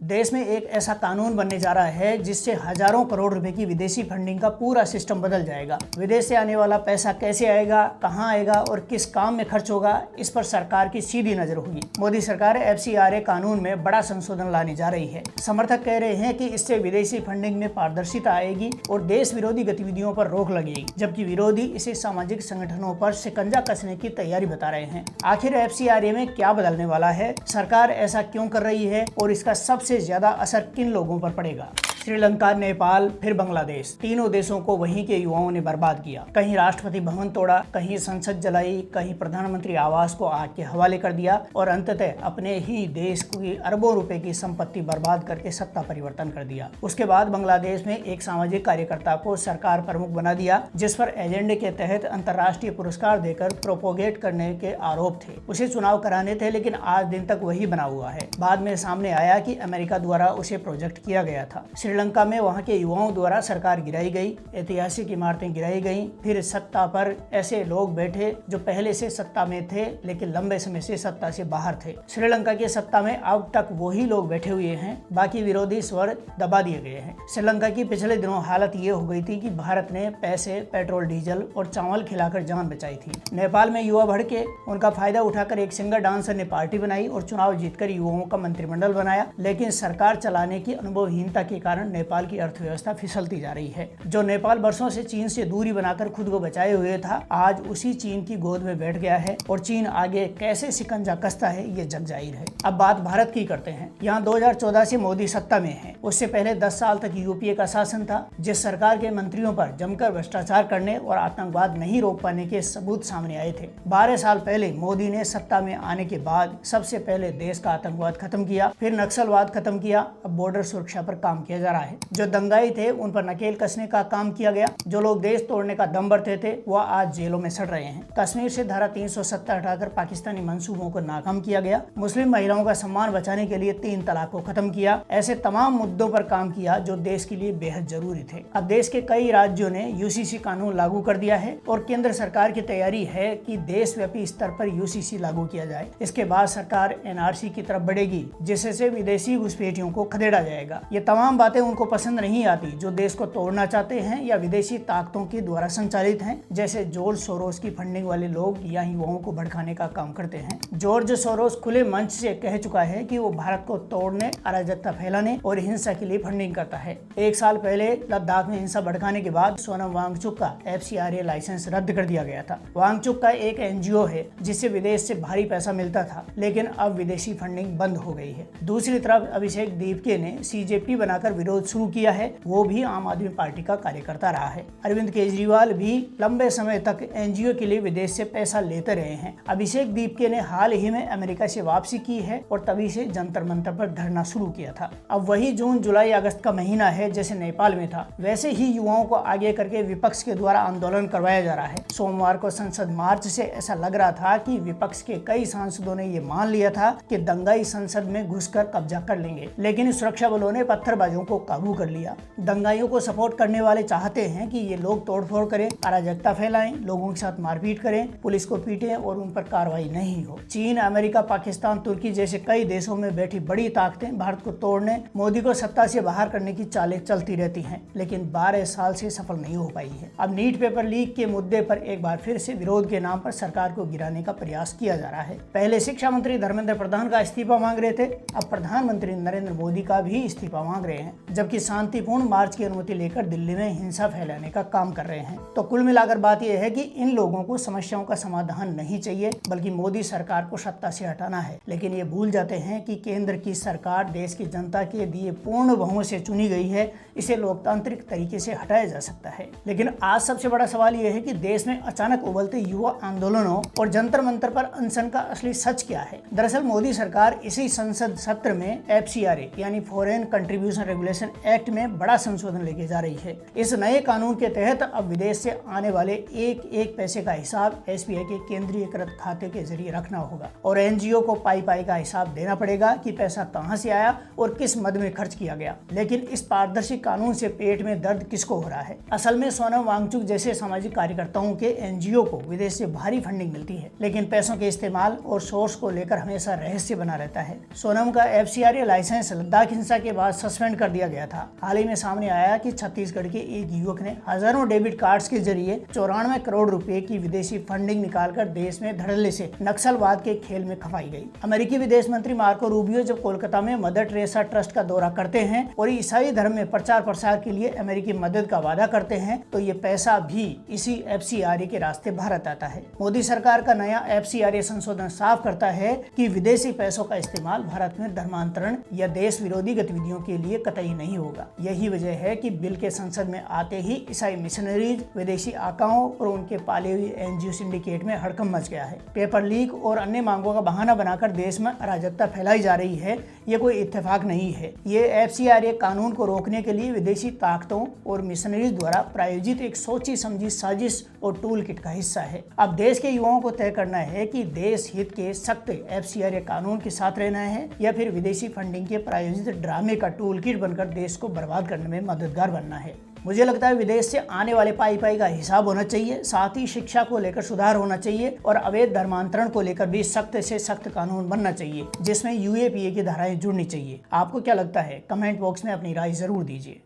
देश में एक ऐसा कानून बनने जा रहा है जिससे हजारों करोड़ रुपए की विदेशी फंडिंग का पूरा सिस्टम बदल जाएगा। विदेश से आने वाला पैसा कैसे आएगा, कहां आएगा और किस काम में खर्च होगा, इस पर सरकार की सीधी नजर होगी। मोदी सरकार FCRA कानून में बड़ा संशोधन लाने जा रही है। समर्थक कह रहे हैं कि इससे विदेशी फंडिंग में पारदर्शिता आएगी और देश विरोधी गतिविधियों पर रोक लगेगी, जबकि विरोधी इसे सामाजिक संगठनों पर शिकंजा कसने की तैयारी बता रहे हैं। आखिर FCRA में क्या बदलने वाला है, सरकार ऐसा क्यों कर रही है और इसका सबसे ज्यादा असर किन लोगों पर पड़ेगा? श्रीलंका, नेपाल, फिर बांग्लादेश, तीनों देशों को वहीं के युवाओं ने बर्बाद किया। कहीं राष्ट्रपति भवन तोड़ा, कहीं संसद जलाई, कहीं प्रधानमंत्री आवास को आग के हवाले कर दिया और अंततः अपने ही देश की अरबों रुपए की संपत्ति बर्बाद करके सत्ता परिवर्तन कर दिया। उसके बाद बांग्लादेश में एक सामाजिक कार्यकर्ता को सरकार प्रमुख बना दिया, जिस पर एजेंडे के तहत अंतर्राष्ट्रीय पुरस्कार देकर प्रोपोगेट करने के आरोप थे। उसे चुनाव कराने थे, लेकिन आज दिन तक वही बना हुआ है। बाद में सामने आया कि अमेरिका द्वारा उसे प्रोजेक्ट किया गया था। श्रीलंका में वहां के युवाओं द्वारा सरकार गिराई गई, ऐतिहासिक इमारतें गिराई गईं, फिर सत्ता पर ऐसे लोग बैठे जो पहले से सत्ता में थे लेकिन लंबे समय से सत्ता से बाहर थे। श्रीलंका की सत्ता में अब तक वही लोग बैठे हुए हैं, बाकी विरोधी स्वर दबा दिए गए हैं। श्रीलंका की पिछले दिनों हालत ये हो गई थी कि भारत ने पैसे, पेट्रोल, डीजल और चावल खिलाकर जान बचाई थी। नेपाल में युवा भड़के, उनका फायदा उठाकर एक सिंगर डांसर ने पार्टी बनाई और चुनाव जीतकर युवाओं का मंत्रिमंडल बनाया, लेकिन सरकार चलाने की अनुभवहीनता के कारण नेपाल की अर्थव्यवस्था फिसलती जा रही है। जो नेपाल वर्षों से चीन से दूरी बनाकर खुद को बचाए हुए था, आज उसी चीन की गोद में बैठ गया है और चीन आगे कैसे शिकंजा कसता है ये जग जाहिर है। अब बात भारत की करते हैं। यहाँ 2014 से मोदी सत्ता में है। उससे पहले 10 साल तक यूपीए का शासन था, जिस सरकार के मंत्रियों पर जमकर भ्रष्टाचार करने और आतंकवाद नहीं रोक पाने के सबूत सामने आए थे। 12 साल पहले मोदी ने सत्ता में आने के बाद सबसे पहले देश का आतंकवाद खत्म किया, फिर नक्सलवाद खत्म किया, अब बॉर्डर सुरक्षा पर काम किया जा रहा है। जो दंगाई थे उन पर नकेल कसने का काम किया गया। जो लोग देश तोड़ने का दम बरते थे वह आज जेलों में सड़ रहे हैं। कश्मीर से धारा 370 हटाकर पाकिस्तानी मंसूबों को नाकाम किया गया। मुस्लिम महिलाओं का सम्मान बचाने के लिए 3 तलाक को खत्म किया। ऐसे तमाम मुद्दों पर काम किया जो देश के लिए बेहद जरूरी थे। अब देश के कई राज्यों ने UCC कानून लागू कर दिया है और केंद्र सरकार की तैयारी है कि देशव्यापी स्तर पर UCC लागू किया जाए। इसके बाद सरकार NRC की तरफ बढ़ेगी, जिससे विदेशी घुसपैठियों को खदेड़ा जाएगा। ये तमाम बातें उनको पसंद नहीं आती जो देश को तोड़ना चाहते हैं या विदेशी ताकतों के द्वारा संचालित हैं, जैसे जॉर्ज सोरोस की फंडिंग वाले लोग या युवाओं को भड़काने का काम करते हैं। जॉर्ज सोरोस खुले मंच से कह चुका है कि वो भारत को तोड़ने, अराजकता फैलाने और हिंसा के लिए फंडिंग करता है। 1 साल पहले लद्दाख में हिंसा भड़काने के बाद सोनम वांगचुक का FCRA लाइसेंस रद्द कर दिया गया था। वांगचुक का एक NGO है जिससे विदेश से भारी पैसा मिलता था, लेकिन अब विदेशी फंडिंग बंद हो गई है। दूसरी तरफ अभिषेक दीपके ने CJP बनाकर विरोध शुरू किया है। वो भी आम आदमी पार्टी का कार्यकर्ता रहा है। अरविंद केजरीवाल भी लंबे समय तक NGO के लिए विदेश से पैसा लेते रहे हैं। अभिषेक दीपके ने हाल ही में अमेरिका से वापसी की है और तभी से जंतर मंतर पर धरना शुरू किया था। अब वही जून, जुलाई, अगस्त का महीना है जैसे नेपाल में था, वैसे ही युवाओं को आगे करके विपक्ष के द्वारा आंदोलन करवाया जा रहा है। सोमवार को संसद मार्च से ऐसा लग रहा था कि विपक्ष के कई सांसदों ने ये मान लिया था कि दंगाई संसद में घुसकर कब्जा कर लेंगे, लेकिन सुरक्षा बलों ने पत्थरबाजों को काबू कर लिया। दंगाइयों को सपोर्ट करने वाले चाहते हैं कि ये लोग तोड़फोड़ करें, अराजकता फैलाएं, लोगों के साथ मारपीट करें, पुलिस को पीटें और उन पर कार्रवाई नहीं हो। चीन, अमेरिका, पाकिस्तान, तुर्की जैसे कई देशों में बैठी बड़ी ताकतें भारत को तोड़ने, मोदी को सत्ता से बाहर करने की चालें चलती रहती हैं, लेकिन 12 साल से सफल नहीं हो पाई है। अब नीट पेपर लीक के मुद्दे पर एक बार फिर से विरोध के नाम पर सरकार को गिराने का प्रयास किया जा रहा है। पहले शिक्षा मंत्री धर्मेंद्र प्रधान का इस्तीफा मांग रहे थे, अब प्रधानमंत्री नरेंद्र मोदी का भी इस्तीफा मांग रहे हैं, जबकि शांतिपूर्ण मार्च की अनुमति लेकर दिल्ली में हिंसा फैलाने का काम कर रहे हैं। तो कुल मिलाकर बात यह है कि इन लोगों को समस्याओं का समाधान नहीं चाहिए, बल्कि मोदी सरकार को सत्ता से हटाना है। लेकिन ये भूल जाते हैं कि केंद्र की सरकार देश की जनता के दिए पूर्ण बहुमत से चुनी गई है, इसे लोकतांत्रिक तरीके से हटाया जा सकता है। लेकिन आज सबसे बड़ा सवाल यह है कि देश में अचानक उबलते युवा आंदोलनों और जंतर मंतर पर अनशन का असली सच क्या है। दरअसल मोदी सरकार इसी संसद सत्र में FCRA यानी फॉरेन कंट्रीब्यूशन रेगुलेशन एक्ट में बड़ा संशोधन लेके जा रही है। इस नए कानून के तहत अब विदेश से आने वाले एक पैसे का हिसाब SBI के केंद्रीयकृत खाते के जरिए रखना होगा और NGO को पाई का हिसाब देना पड़ेगा कि पैसा कहां से आया और किस मद में खर्च किया गया। लेकिन इस पारदर्शी कानून से पेट में दर्द किसको हो रहा है? असल में सोनम वांगचुक जैसे सामाजिक कार्यकर्ताओं के NGO को विदेश से भारी फंडिंग मिलती है, लेकिन पैसों के इस्तेमाल और सोर्स को लेकर हमेशा रहस्य बना रहता है। सोनम का FCRA लाइसेंस लद्दाख लद्दाख हिंसा के बाद सस्पेंड कर दिया गया था। हाल ही में सामने आया कि छत्तीसगढ़ के एक युवक ने हजारों डेबिट कार्ड्स के जरिए 94 करोड़ रुपए की विदेशी फंडिंग निकालकर देश में धड़ल्ले से नक्सलवाद के खेल में खपाई गई। अमेरिकी विदेश मंत्री मार्को रूबियो जब कोलकाता में मदर टेरेसा ट्रस्ट का दौरा करते हैं और ईसाई धर्म में प्रचार प्रसार के लिए अमेरिकी मदद का वादा करते हैं, तो ये पैसा भी इसी FCRA के रास्ते भारत आता है। मोदी सरकार का नया FCRA संशोधन साफ करता है कि विदेशी पैसों का इस्तेमाल भारत में धर्मांतरण या देश विरोधी गतिविधियों के लिए कतई नहीं होगा। यही वजह है कि बिल के संसद में आते ही ईसाई मिशनरीज, विदेशी आकाओं और उनके पाले हुए NGO सिंडिकेट में हड़कंप मच गया है। पेपर लीक और अन्य मांगों का बहाना बनाकर देश में अराजकता फैलाई जा रही है, ये कोई इत्तेफाक नहीं है। ये FCRA कानून को रोकने के लिए विदेशी ताकतों और मिशनरीज द्वारा प्रायोजित एक सोची समझी साजिश और टूल किट का हिस्सा है। अब देश के युवाओं को तय करना है कि देश हित के सख्त FCRA कानून के साथ रहना है या फिर विदेशी फंडिंग के प्रायोजित ड्रामे का टूल किट बनकर देश को बर्बाद करने में मददगार बनना है। मुझे लगता है विदेश से आने वाले पाई का हिसाब होना चाहिए, साथ ही शिक्षा को लेकर सुधार होना चाहिए और अवैध धर्मांतरण को लेकर भी सख्त से सख्त कानून बनना चाहिए, जिसमें UAPA की धाराएं जुड़नी चाहिए। आपको क्या लगता है? कमेंट बॉक्स में अपनी राय जरूर दीजिए।